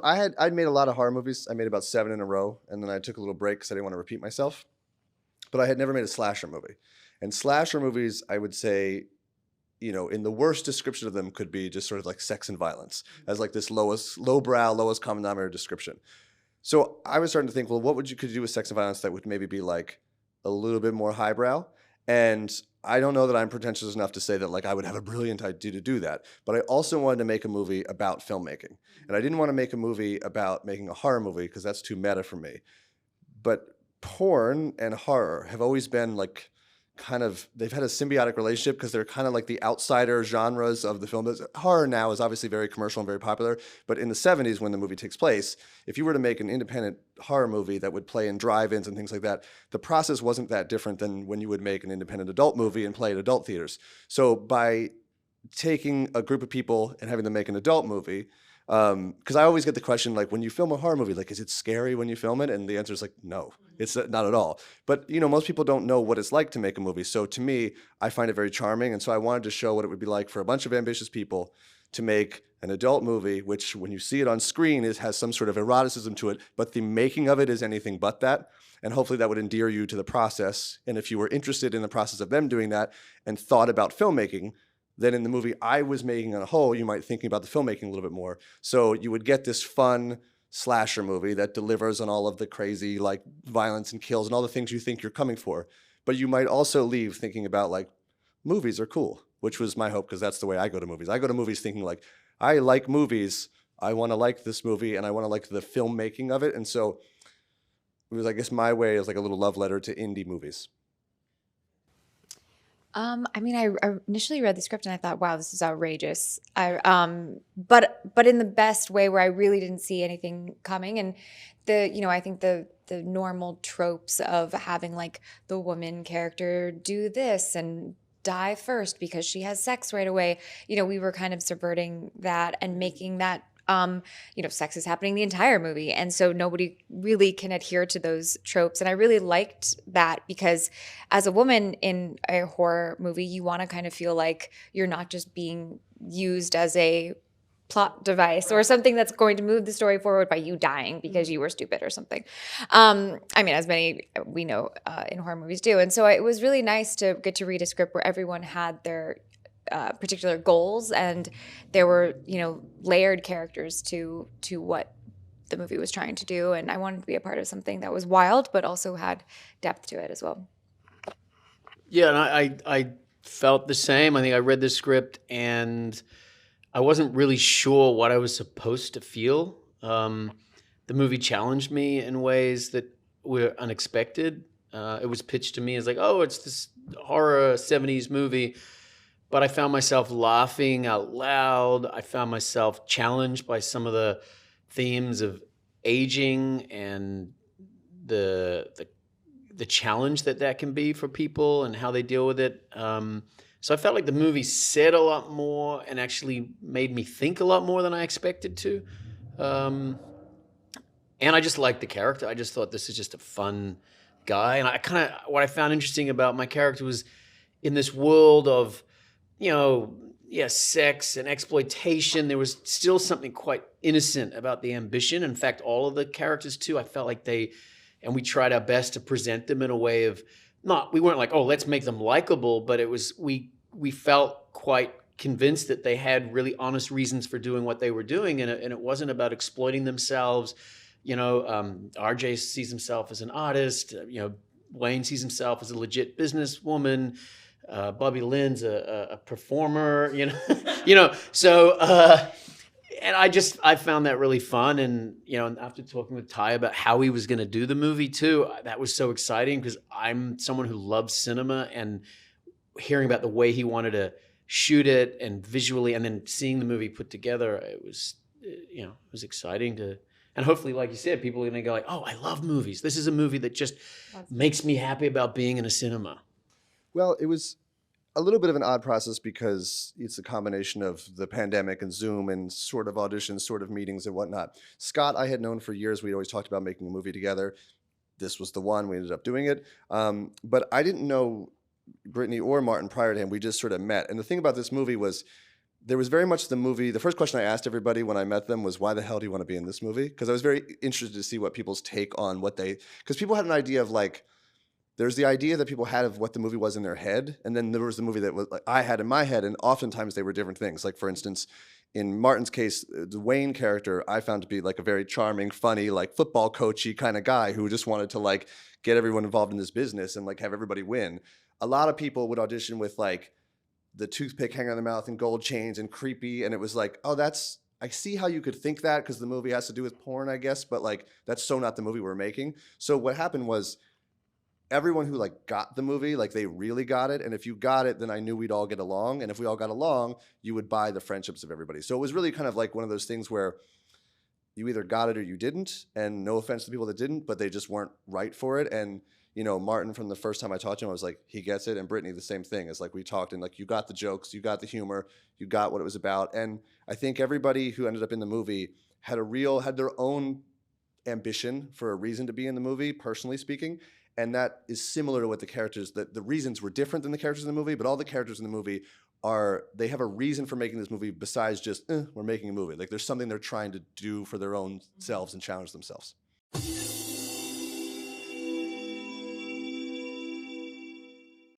I'd made a lot of horror movies. I made about 7 in a row, and then I took a little break because I didn't want to repeat myself. But I had never made a slasher movie. And slasher movies, I would say, in the worst description of them could be just sort of like sex and violence as like this lowbrow, lowest common denominator description. So I was starting to think, well, what could you do with sex and violence that would maybe be like a little bit more highbrow? And I don't know that I'm pretentious enough to say that like I would have a brilliant idea to do that. But I also wanted to make a movie about filmmaking. And I didn't want to make a movie about making a horror movie because that's too meta for me. But porn and horror have always been like they've had a symbiotic relationship because they're kind of like the outsider genres of the film. Horror now is obviously very commercial and very popular, but in the 70s when the movie takes place, if you were to make an independent horror movie that would play in drive-ins and things like that, the process wasn't that different than when you would make an independent adult movie and play at adult theaters. So by taking a group of people and having them make an adult movie, because I always get the question, like, when you film a horror movie, like, is it scary when you film it? And the answer is like, no, it's not at all. But, most people don't know what it's like to make a movie. So to me, I find it very charming. And so I wanted to show what it would be like for a bunch of ambitious people to make an adult movie, which when you see it on screen, it has some sort of eroticism to it, but the making of it is anything but that. And hopefully that would endear you to the process. And if you were interested in the process of them doing that and thought about filmmaking, then in the movie I was making on a whole, you might thinking about the filmmaking a little bit more. So you would get this fun slasher movie that delivers on all of the crazy like violence and kills and all the things you think you're coming for. But you might also leave thinking about like movies are cool, which was my hope because that's the way I go to movies. I go to movies thinking like, I like movies. I want to like this movie and I want to like the filmmaking of it. And so it was, I guess, my way is like a little love letter to indie movies. I initially read the script and I thought, wow, this is outrageous. But in the best way where I really didn't see anything coming. And I think the normal tropes of having like the woman character do this and die first because she has sex right away. We were kind of subverting that and making that sex is happening the entire movie. And so nobody really can adhere to those tropes. And I really liked that because as a woman in a horror movie, you want to kind of feel like you're not just being used as a plot device or something that's going to move the story forward by you dying because you were stupid or something. As many we know in horror movies do. And so it was really nice to get to read a script where everyone had their particular goals and there were layered characters to what the movie was trying to do, and I wanted to be a part of something that was wild but also had depth to it as well. Yeah, and I felt the same. I think I read the script and I wasn't really sure what I was supposed to feel. The movie challenged me in ways that were unexpected. It was pitched to me as like, oh, it's this horror 70s movie. But I found myself laughing out loud. I found myself challenged by some of the themes of aging and the challenge that can be for people and how they deal with it. So I felt like the movie said a lot more and actually made me think a lot more than I expected to. And I just liked the character. I just thought this is just a fun guy. And what I found interesting about my character was in this world of sex and exploitation, there was still something quite innocent about the ambition. In fact, all of the characters too, I felt like we tried our best to present them in a way of we weren't like, oh, let's make them likable, but it was, we felt quite convinced that they had really honest reasons for doing what they were doing. And it wasn't about exploiting themselves. RJ sees himself as an artist, Wayne sees himself as a legit businesswoman. Bobby Lynn's a performer, So, and I found that really fun. And, and after talking with Ty about how he was going to do the movie too, that was so exciting because I'm someone who loves cinema, and hearing about the way he wanted to shoot it and visually, and then seeing the movie put together, it was exciting and hopefully, like you said, people are going to go like, oh, I love movies. This is a movie that just makes me happy about being in a cinema. Well, it was a little bit of an odd process because it's a combination of the pandemic and Zoom and sort of auditions, sort of meetings and whatnot. Scott, I had known for years. We'd always talked about making a movie together. This was the one. We ended up doing it. But I didn't know Brittany or Martin prior to him. We just sort of met. And the thing about this movie was there was very much the movie. The first question I asked everybody when I met them was, why the hell do you want to be in this movie? Because I was very interested to see what people's take on what they, because people had an idea of like, there's the idea that people had of what the movie was in their head, and then there was the movie that was, like, I had in my head, and oftentimes they were different things. Like, for instance, in Martin's case, the Wayne character I found to be like a very charming, funny, like football coachy kind of guy who just wanted to like get everyone involved in this business and like have everybody win. A lot of people would audition with like the toothpick hanging on their mouth and gold chains and creepy, and it was like, oh, that's, I see how you could think that because the movie has to do with porn, I guess, but like that's so not the movie we're making. So what happened was, everyone who like got the movie, like they really got it. And if you got it, then I knew we'd all get along. And if we all got along, you would buy the friendships of everybody. So it was really kind of like one of those things where you either got it or you didn't. And no offense to people that didn't, but they just weren't right for it. And, you know, Martin, from the first time I talked to him, I was like, he gets it. And Brittany, the same thing. It's like we talked and like, you got the jokes, you got the humor, you got what it was about. And I think everybody who ended up in the movie had their own ambition for a reason to be in the movie, personally speaking. And that is similar to what the characters, the reasons were different than the characters in the movie, but all the characters in the movie they have a reason for making this movie besides just, we're making a movie. Like there's something they're trying to do for their own selves and challenge themselves.